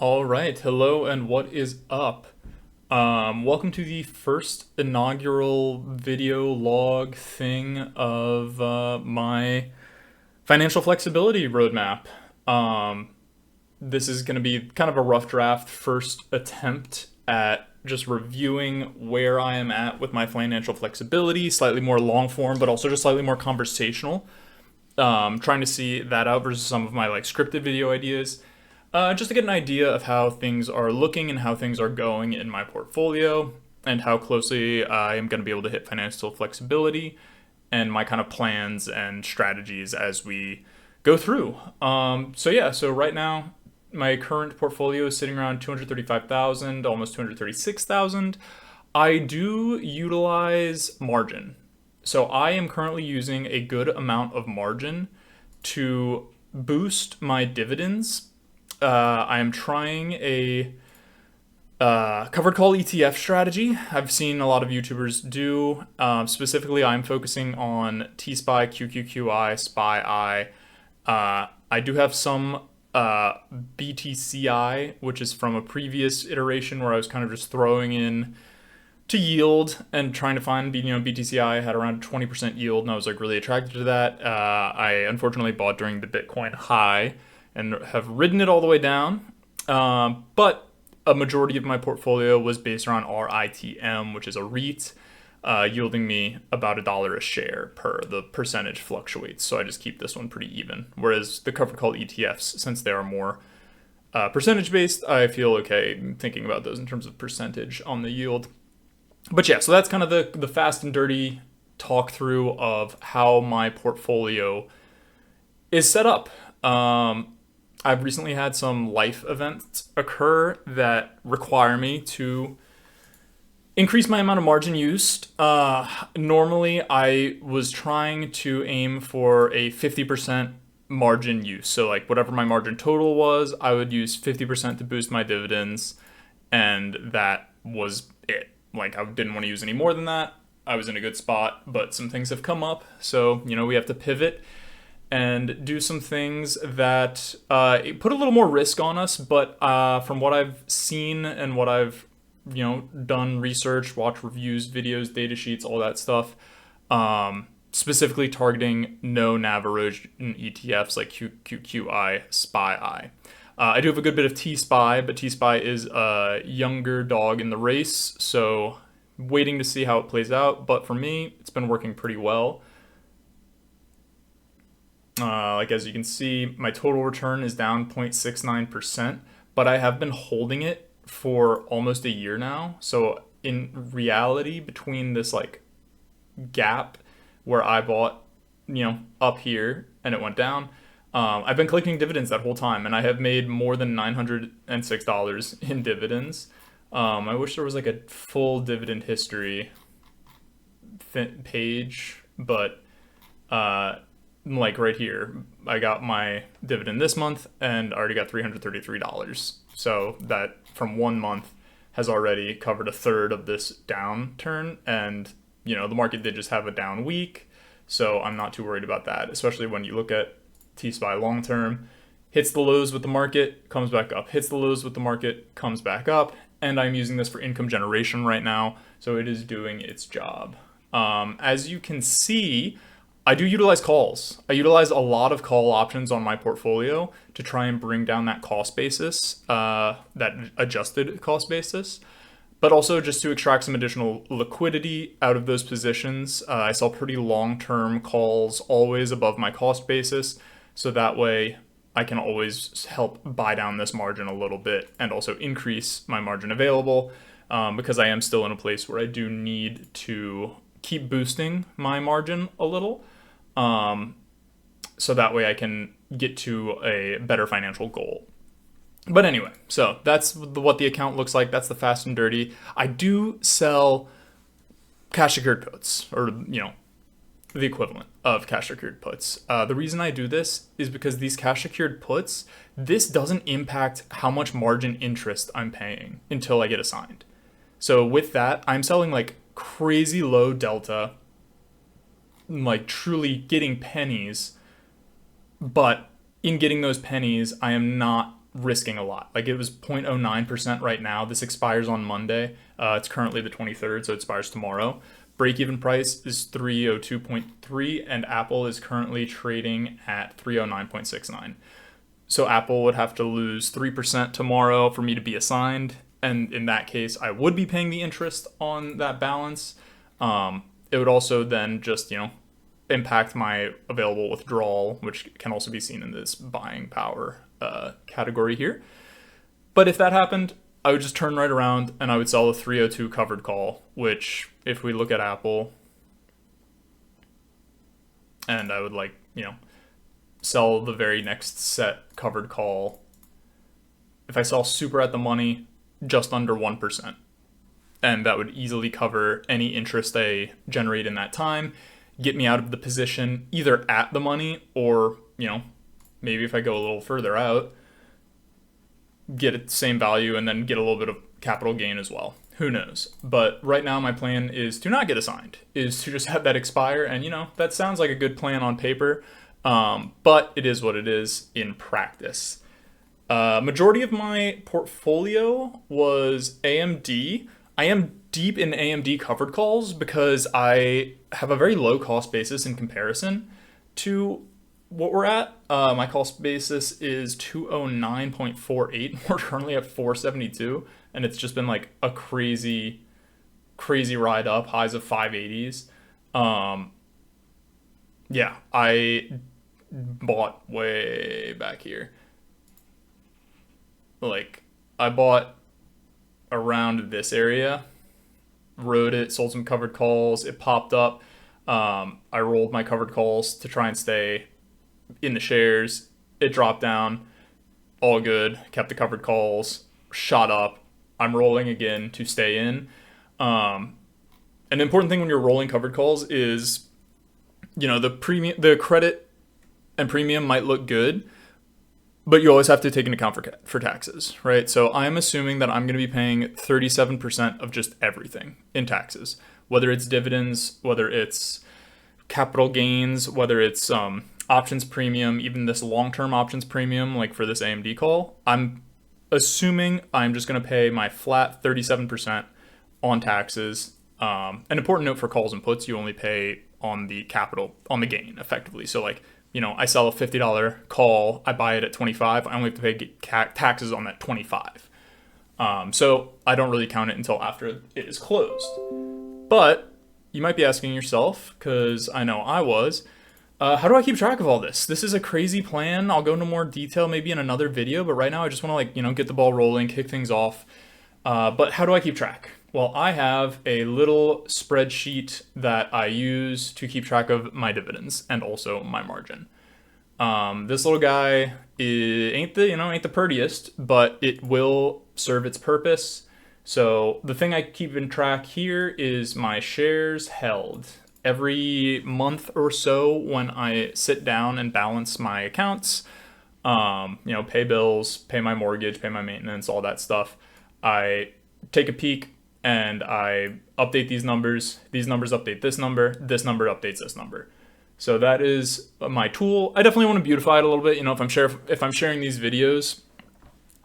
All right, hello and what is up? Welcome to the first inaugural video log thing of my financial flexibility roadmap. Um, this is going to be kind of a rough draft first attempt at just reviewing where I am at with my financial flexibility, slightly more long form, but also just slightly more conversational. Trying to see that out versus some of my like scripted video ideas. Just to get an idea of how things are looking and how things are going in my portfolio and how closely I am going to be able to hit financial flexibility and my kind of plans and strategies as we go through. So right now my current portfolio is sitting around 235,000, almost 236,000. I do utilize margin. So I am currently using a good amount of margin to boost my dividends. I am trying a covered call ETF strategy. I've seen a lot of YouTubers do. Specifically, I'm focusing on T-SPY, QQQI, SPY-I. I do have some BTCI, which is from a previous iteration where I was kind of just throwing in to yield and trying to find, BTCI had around 20% yield, and I was like really attracted to that. I unfortunately bought during the Bitcoin high and have ridden it all the way down. But a majority of my portfolio was based around RITM, which is a REIT, yielding me about $1 a share per. The percentage fluctuates, so I just keep this one pretty even. Whereas the covered call ETFs, since they are more percentage based, I feel okay thinking about those in terms of percentage on the yield. But yeah, so that's kind of the fast and dirty talk through of how my portfolio is set up. I've recently had some life events occur that require me to increase my amount of margin used. Normally, I was trying to aim for a 50% margin use. So, like, whatever my margin total was, I would use 50% to boost my dividends, and that was it. Like, I didn't want to use any more than that. I was in a good spot, but some things have come up. So, we have to pivot and do some things that put a little more risk on us. But from what I've seen and what I've, done research, watched reviews, videos, data sheets, all that stuff, specifically targeting no NAV erosion ETFs like QQQI, SPY-I. I do have a good bit of T-SPY, but T-SPY is a younger dog in the race, so waiting to see how it plays out. But for me, it's been working pretty well. Like as you can see, my total return is down 0.69%, but I have been holding it for almost a year now. So in reality, between this like gap where I bought, up here and it went down, I've been collecting dividends that whole time, and I have made more than $906 in dividends. I wish there was like a full dividend history page, but like right here, I got my dividend this month and I already got $333. So that from 1 month has already covered a third of this downturn. And, the market did just have a down week. So I'm not too worried about that, especially when you look at T-SPY long term. Hits the lows with the market, comes back up. Hits the lows with the market, comes back up. And I'm using this for income generation right now. So it is doing its job. As you can see, I do utilize calls. I utilize a lot of call options on my portfolio to try and bring down that cost basis, that adjusted cost basis, but also just to extract some additional liquidity out of those positions. I sell pretty long-term calls always above my cost basis, so that way I can always help buy down this margin a little bit and also increase my margin available, because I am still in a place where I do need to keep boosting my margin a little. So that way I can get to a better financial goal. But anyway, so that's what the account looks like. That's the fast and dirty. I do sell cash secured puts, or, the equivalent of cash secured puts. The reason I do this is because these cash secured puts, this doesn't impact how much margin interest I'm paying until I get assigned. So with that, I'm selling like crazy low delta, like truly getting pennies, but in getting those pennies, I am not risking a lot. Like it was 0.09% right now. This expires on Monday. It's currently the 23rd, so it expires tomorrow. Break-even price is 302.3, and Apple is currently trading at 309.69. So Apple would have to lose 3% tomorrow for me to be assigned, and in that case, I would be paying the interest on that balance. It would also then just, impact my available withdrawal, which can also be seen in this buying power category here. But if that happened, I would just turn right around and I would sell the 302 covered call, which if we look at Apple, and I would sell the very next set covered call. If I sell super at the money, just under 1%. And that would easily cover any interest they generate in that time, get me out of the position either at the money or, maybe if I go a little further out, get it the same value and then get a little bit of capital gain as well. Who knows? But right now my plan is to not get assigned, is to just have that expire. And, that sounds like a good plan on paper, but it is what it is in practice. Majority of my portfolio was AMD. I am deep in AMD covered calls because I have a very low cost basis in comparison to what we're at. My cost basis is 209.48. We're currently at 472, and it's just been like a crazy ride up, highs of 580s. Yeah, I bought way back here. Like, I bought around this area, rode it, sold some covered calls, it popped up. I rolled my covered calls to try and stay in the shares. It dropped down, all good, kept the covered calls, shot up. I'm rolling again to stay in. An important thing when you're rolling covered calls is, the credit and premium might look good, but you always have to take into account for taxes, right? So I'm assuming that I'm going to be paying 37% of just everything in taxes, whether it's dividends, whether it's capital gains, whether it's options premium, even this long-term options premium, like for this AMD call. I'm assuming I'm just going to pay my flat 37% on taxes. An important note for calls and puts, you only pay on the capital, on the gain effectively. So I sell a $50 call, I buy it at 25, I only have to pay taxes on that 25. So I don't really count it until after it is closed. But you might be asking yourself, because I know I was, how do I keep track of all this? This is a crazy plan. I'll go into more detail maybe in another video, but right now I just want to get the ball rolling, kick things off. But how do I keep track? Well, I have a little spreadsheet that I use to keep track of my dividends and also my margin. This little guy ain't the prettiest, but it will serve its purpose. So the thing I keep in track here is my shares held. Every month or so when I sit down and balance my accounts, pay bills, pay my mortgage, pay my maintenance, all that stuff, I take a peek and I update these numbers update this number updates this number. So that is my tool. I definitely want to beautify it a little bit. If I'm sharing these videos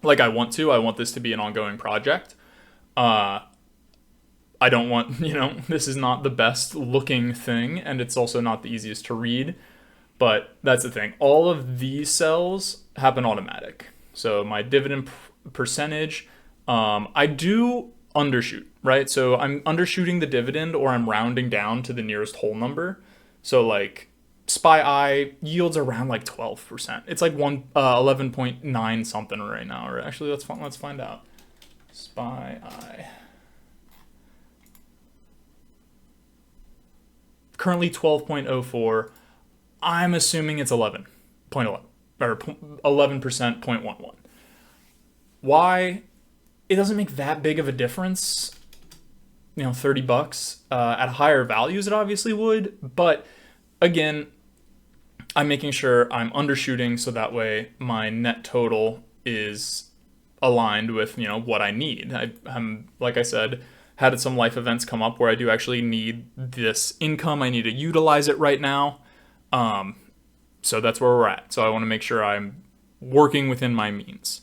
like I want this to be an ongoing project. I don't want, this is not the best looking thing, and it's also not the easiest to read, but that's the thing. All of these cells happen automatic. So my dividend percentage, I do undershoot, right? So I'm undershooting the dividend, or I'm rounding down to the nearest whole number. So SPY yields around 12%. It's 11.9 something right now. Or actually, let's find out. SPY currently 12.04. I'm assuming it's 11.11 or 11%, 0.11. Why? It doesn't make that big of a difference. $30 at higher values, it obviously would, but again, I'm making sure I'm undershooting so that way my net total is aligned with what I need. I'm like I said, had some life events come up where I do actually need this income. I need to utilize it right now. So that's where we're at. So I want to make sure I'm working within my means.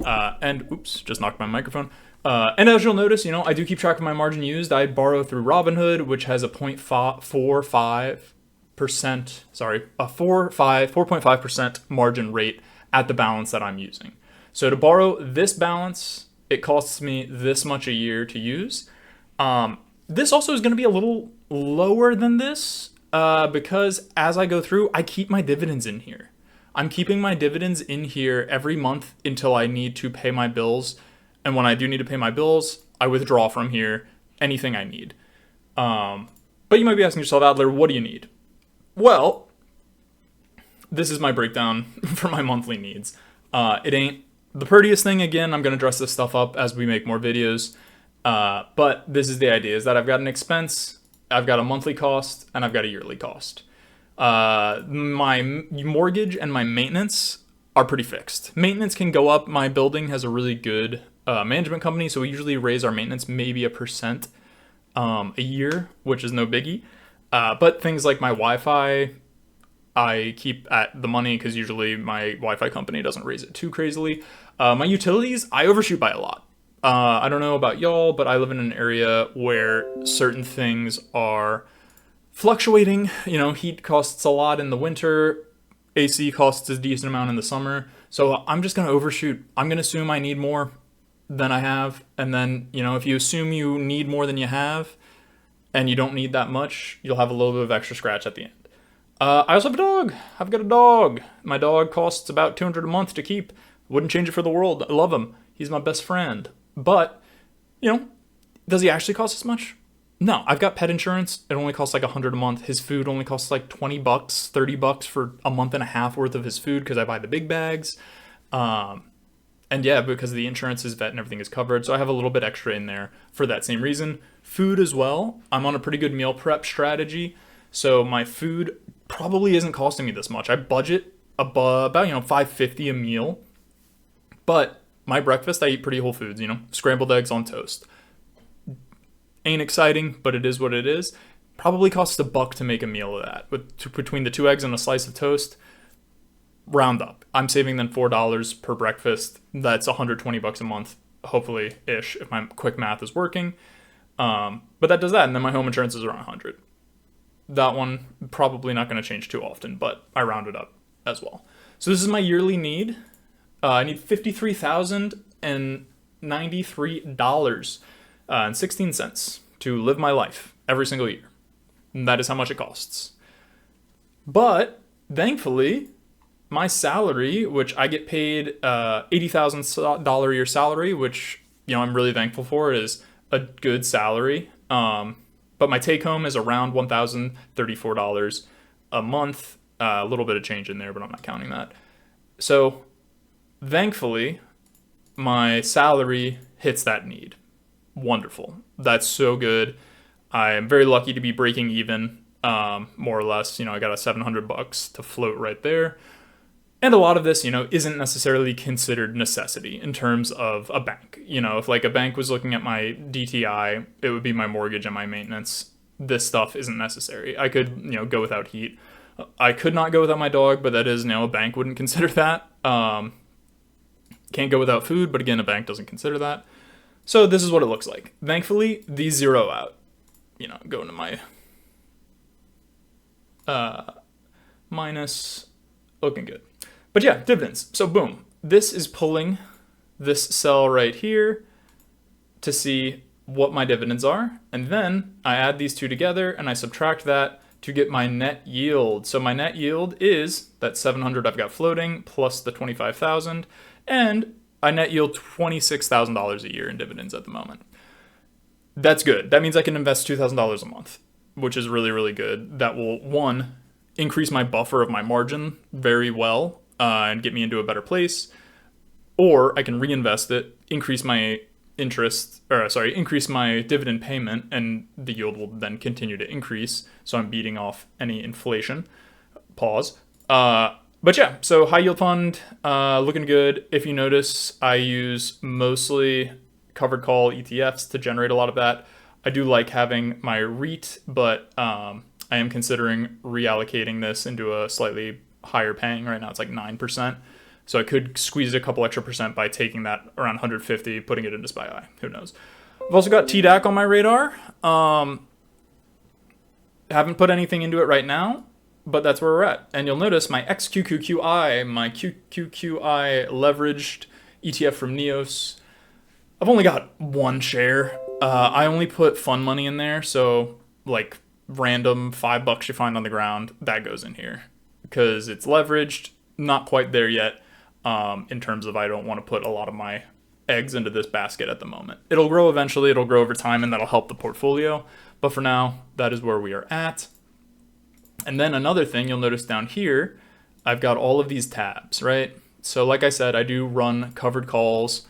And oops, just knocked my microphone. And as you'll notice, I do keep track of my margin used. I borrow through Robinhood, which has a 0.45%, a 4.5% margin rate at the balance that I'm using. So to borrow this balance, it costs me this much a year to use. This also is going to be a little lower than this because as I go through, I keep my dividends in here. I'm keeping my dividends in here every month until I need to pay my bills. And when I do need to pay my bills, I withdraw from here anything I need. But you might be asking yourself, Adler, what do you need? Well, this is my breakdown for my monthly needs. It ain't the prettiest thing. Again, I'm going to dress this stuff up as we make more videos. But this is the idea, is that I've got an expense, I've got a monthly cost, and I've got a yearly cost. My mortgage and my maintenance are pretty fixed. Maintenance can go up. My building has a really good management company, so we usually raise our maintenance maybe 1% a year, which is no biggie. But things like my Wi-Fi, I keep at the money because usually my Wi-Fi company doesn't raise it too crazily. My utilities, I overshoot by a lot. I don't know about y'all, but I live in an area where certain things are fluctuating. Heat costs a lot in the winter. AC costs a decent amount in the summer. So I'm just going to overshoot. I'm going to assume I need more than I have. And then, if you assume you need more than you have and you don't need that much, you'll have a little bit of extra scratch at the end. I also have a dog. I've got a dog. My dog costs about $200 a month to keep. Wouldn't change it for the world. I love him. He's my best friend. But, does he actually cost as much? No, I've got pet insurance. It only costs like $100 a month. His food only costs like $20, $30 for a month and a half worth of his food because I buy the big bags. And yeah, because the insurance is vet and everything is covered. So I have a little bit extra in there for that same reason. Food as well. I'm on a pretty good meal prep strategy. So my food probably isn't costing me this much. I budget about $5.50 a meal. But my breakfast, I eat pretty whole foods, scrambled eggs on toast. Ain't exciting, but it is what it is. Probably costs $1 to make a meal of that. Between the 2 eggs and a slice of toast, round up. I'm saving then $4 per breakfast. That's $120 a month, hopefully ish, if my quick math is working. But that does that, and then my home insurance is around $100. That one probably not going to change too often, but I round it up as well. So this is my yearly need. I need $53,093.16 to live my life every single year. And that is how much it costs. But thankfully, my salary, which I get paid $80,000 a year salary, which I'm really thankful for, is a good salary. But my take home is around $1,034 a month. A little bit of change in there, but I'm not counting that. So thankfully, my salary hits that need. Wonderful. That's so good. I am very lucky to be breaking even, more or less. I got a $700 to float right there. And a lot of this, isn't necessarily considered necessity in terms of a bank. If like a bank was looking at my DTI, it would be my mortgage and my maintenance. This stuff isn't necessary. I could, go without heat. I could not go without my dog, but that is, a bank wouldn't consider that. Can't go without food, but again, a bank doesn't consider that. So this is what it looks like. Thankfully, these zero out. Go into my minus, looking good. But yeah, dividends. So boom, this is pulling this cell right here to see what my dividends are. And then I add these two together and I subtract that to get my net yield. So my net yield is that 700 I've got floating plus the 25,000, and I net yield $26,000 a year in dividends at the moment. That's good. That means I can invest $2,000 a month, which is really, really good. That will, one, increase my buffer of my margin very well and get me into a better place. Or I can reinvest it, increase my increase my dividend payment, and the yield will then continue to increase. So I'm beating off any inflation. Pause. But yeah, so high yield fund, looking good. If you notice, I use mostly covered call ETFs to generate a lot of that. I do like having my REIT, but I am considering reallocating this into a slightly higher paying. Right now it's like 9%. So I could squeeze a couple extra percent by taking that around 150, putting it into SpyEye. Who knows? I've also got TDAC on my radar. Haven't put anything into it right now, but that's where we're at. And you'll notice my XQQQI, my QQQI leveraged ETF from Neos, I've only got one share. I only put fun money in there, so like random $5 you find on the ground, that goes in here because it's leveraged. Not quite there yet in terms of I don't want to put a lot of my eggs into this basket at the moment. It'll grow eventually, it'll grow over time, and that'll help the portfolio. But for now, that is where we are at. And then another thing you'll notice down here, I've got all of these tabs, right? So like I said, I do run covered calls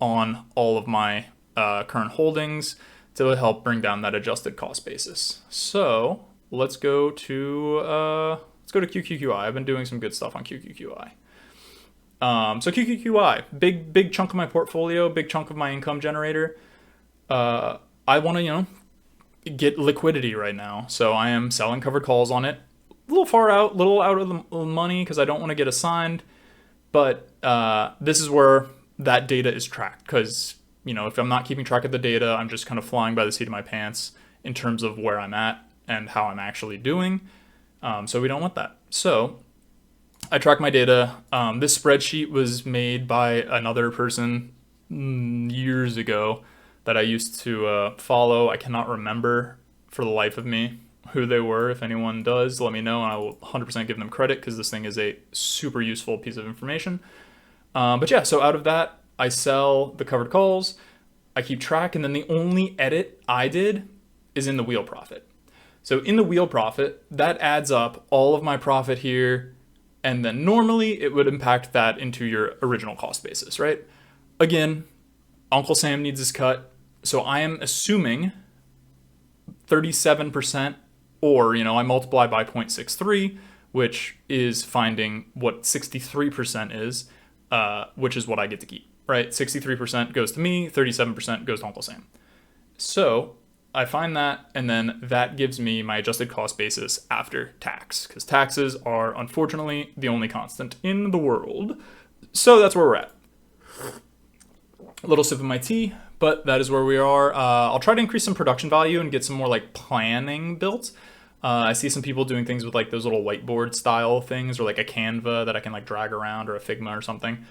on all of my current holdings to help bring down that adjusted cost basis. So let's go to QQQI. I've been doing some good stuff on QQQI. So QQQI, big chunk of my portfolio, big chunk of my income generator. I want to, get liquidity right now. So I am selling covered calls on it. A little out of the money because I don't want to get assigned. But this is where that data is tracked because, if I'm not keeping track of the data, I'm just kind of flying by the seat of my pants in terms of where I'm at and how I'm actually doing. So we don't want that. So I track my data. This spreadsheet was made by another person years ago that I used to follow. I cannot remember for the life of me who they were. If anyone does, let me know, and I will 100% give them credit because this thing is a super useful piece of information. But yeah, so out of that, I sell the covered calls. I keep track, and then the only edit I did is in the wheel profit. So in the wheel profit, that adds up all of my profit here, and then normally it would impact that into your original cost basis, right? Again, Uncle Sam needs his cut, so I am assuming 37%, or, I multiply by 0.63, which is finding what 63% is, which is what I get to keep, right? 63% goes to me, 37% goes to Uncle Sam. So I find that, and then that gives me my adjusted cost basis after tax, because taxes are unfortunately the only constant in the world. So that's where we're at. A little sip of my tea, but that is where we are. I'll try to increase some production value and get some more planning built. I see some people doing things with those little whiteboard style things, or a Canva that I can drag around, or a Figma or something.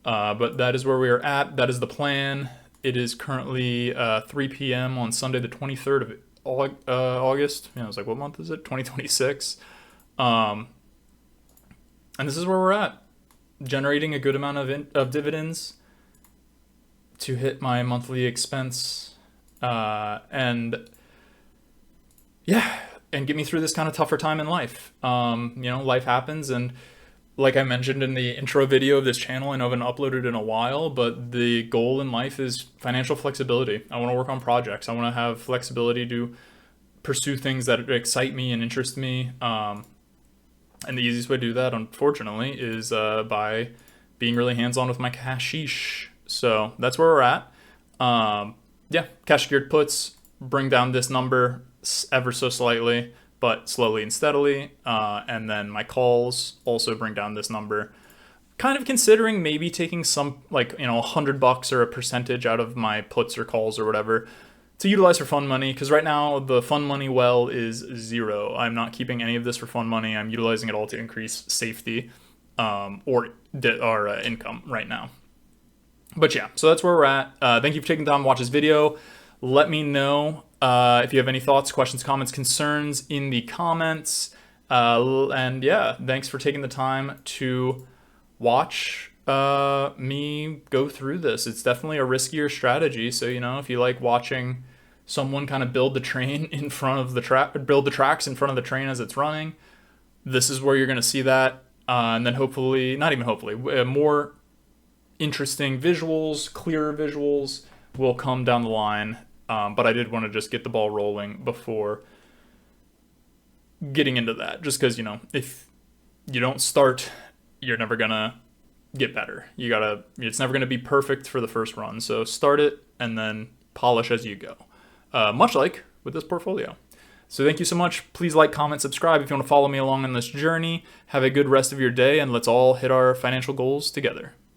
But that is where we are at. That is the plan. It is currently 3 p.m. on Sunday, the 23rd of August. I was like, what month is it? 2026. And this is where we're at. Generating a good amount of dividends to hit my monthly expense. And get me through this kind of tougher time in life. Life happens, and like I mentioned in the intro video of this channel, I know I haven't uploaded in a while, but the goal in life is financial flexibility. I want to work on projects. I want to have flexibility to pursue things that excite me and interest me. And the easiest way to do that, unfortunately, is by being really hands-on with my cashish. So that's where we're at. Cash secured puts bring down this number ever so slightly, but slowly and steadily. And then my calls also bring down this number. Kind of considering maybe taking some $100 or a percentage out of my puts or calls or whatever to utilize for fun money. Because right now the fun money well is 0. I'm not keeping any of this for fun money. I'm utilizing it all to increase safety or income right now. But yeah, so that's where we're at. Thank you for taking the time to watch this video. Let me know if you have any thoughts, questions, comments, concerns in the comments. And yeah, thanks for taking the time to watch me go through this. It's definitely a riskier strategy. So, if you like watching someone kind of build the train in front of the track, build the tracks in front of the train as it's running, this is where you're going to see that. And then hopefully, not even hopefully, more interesting visuals, clearer visuals will come down the line. But I did want to just get the ball rolling before getting into that. Just because, if you don't start, you're never going to get better. It's never going to be perfect for the first run. So start it and then polish as you go. Much like with this portfolio. So thank you so much. Please like, comment, subscribe if you want to follow me along on this journey. Have a good rest of your day, and let's all hit our financial goals together.